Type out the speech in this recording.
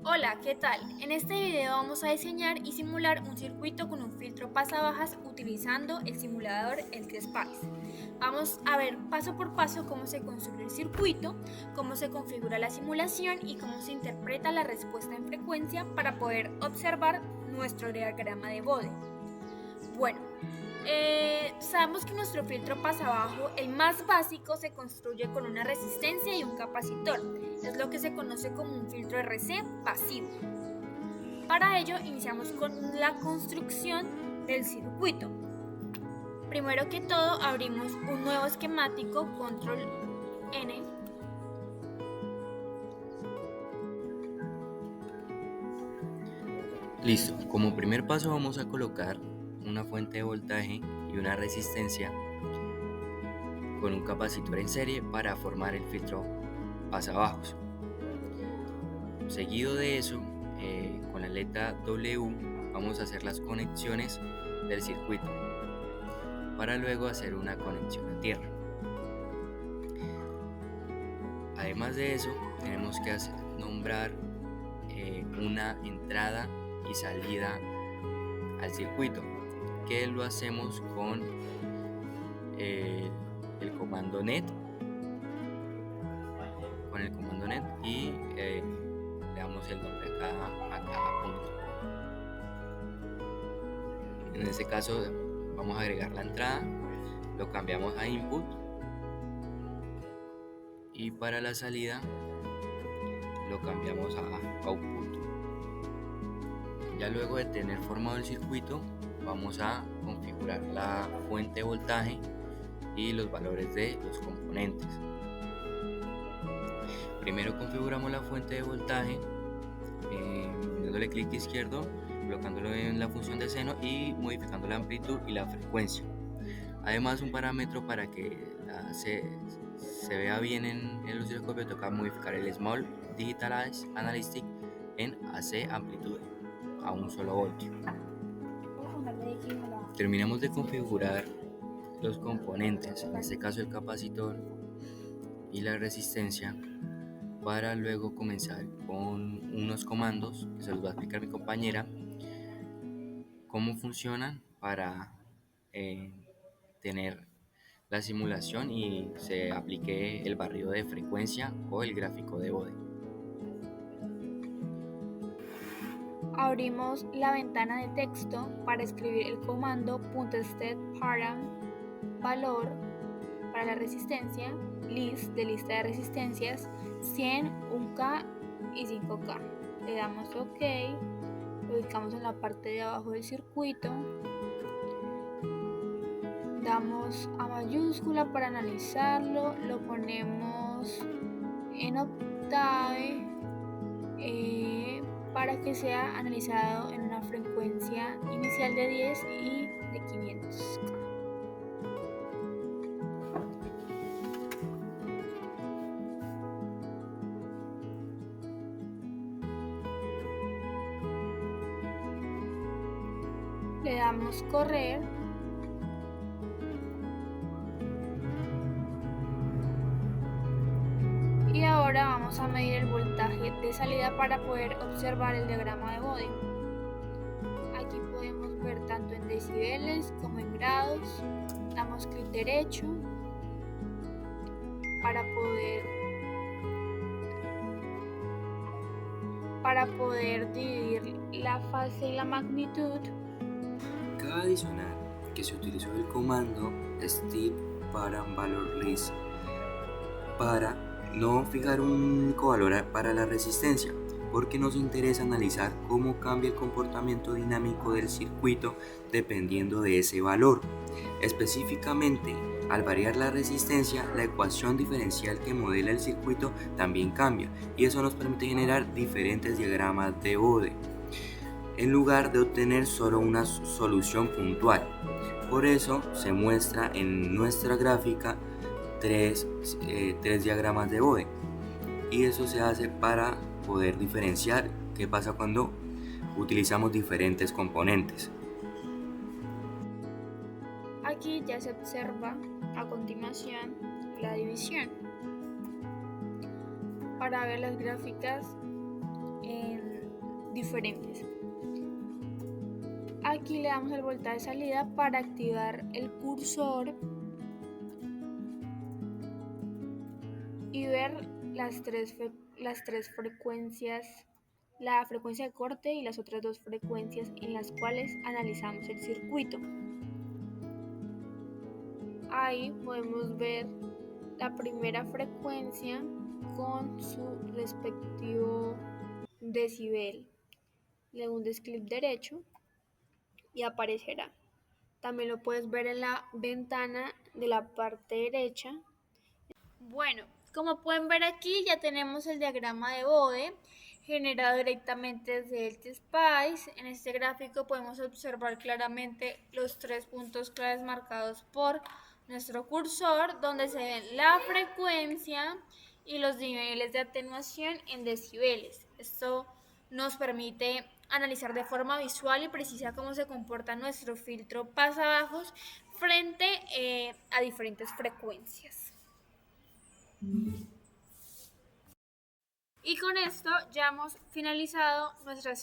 Hola, ¿qué tal? En este video vamos a diseñar y simular un circuito con un filtro pasabajas utilizando el simulador SPICE. Vamos a ver paso por paso cómo se construye el circuito, cómo se configura la simulación y cómo se interpreta la respuesta en frecuencia para poder observar nuestro diagrama de Bode. Bueno, sabemos que nuestro filtro pasabajo, el más básico, se construye con una resistencia y un capacitor. Es lo que se conoce como un filtro RC pasivo. Para ello, iniciamos con la construcción del circuito. Primero que todo, abrimos un nuevo esquemático, control N. Listo, como primer paso vamos a colocar una fuente de voltaje y una resistencia con un capacitor en serie para formar el filtro pasabajos. Seguido de eso, con la letra W vamos a hacer las conexiones del circuito para luego hacer una conexión a tierra. Además de eso, tenemos que nombrar una entrada y salida al circuito, que lo hacemos con el comando net y le damos el nombre a cada punto. En este caso vamos a agregar la entrada, lo cambiamos a input, y para la salida lo cambiamos a output. Ya luego de tener formado el circuito, vamos a configurar la fuente de voltaje y los valores de los componentes. Primero configuramos la fuente de voltaje dándole clic izquierdo, colocándolo en la función de seno y modificando la amplitud y la frecuencia. Además, un parámetro para que se vea bien en el osciloscopio, toca modificar el Small Digital Analytic en AC Amplitude a un solo voltio. Terminamos de configurar los componentes, en este caso el capacitor y la resistencia, para luego comenzar con unos comandos que se los va a explicar mi compañera cómo funcionan para tener la simulación y se aplique el barrido de frecuencia o el gráfico de Bode. Abrimos la ventana de texto para escribir el comando .step param valor para la resistencia, list de lista de resistencias, 100, 1K y 5K. Le damos OK, lo ubicamos en la parte de abajo del circuito, damos a mayúscula para analizarlo, lo ponemos en octave para que sea analizado en una frecuencia inicial de 10 y de 500K. Le damos correr y ahora vamos a medir el voltaje de salida para poder observar el diagrama de Bode. Aquí podemos ver tanto en decibeles como en grados. Damos clic derecho para poder dividir la fase y la magnitud. Cabe adicionar que se utilizó el comando step param valor list para no fijar un único valor para la resistencia, porque nos interesa analizar cómo cambia el comportamiento dinámico del circuito dependiendo de ese valor. Específicamente, al variar la resistencia, la ecuación diferencial que modela el circuito también cambia, y eso nos permite generar diferentes diagramas de Bode, en lugar de obtener solo una solución puntual. Por eso se muestra en nuestra gráfica tres diagramas de Bode, y eso se hace para poder diferenciar qué pasa cuando utilizamos diferentes componentes. Aquí ya se observa a continuación la división. Para ver las gráficas en diferentes. Aquí le damos el voltaje de salida para activar el cursor y ver las tres frecuencias, la frecuencia de corte y las otras dos frecuencias en las cuales analizamos el circuito. Ahí podemos ver la primera frecuencia con su respectivo decibel. Le hundes clic derecho y aparecerá. También lo puedes ver en la ventana de la parte derecha. Bueno, como pueden ver aquí ya tenemos el diagrama de Bode generado directamente desde el TSPICE. En este gráfico podemos observar claramente los 3 puntos claves marcados por nuestro cursor, donde se ven la frecuencia y los niveles de atenuación en decibeles. Esto nos permite analizar de forma visual y precisa cómo se comporta nuestro filtro pasabajos frente a diferentes frecuencias. Y con esto ya hemos finalizado nuestra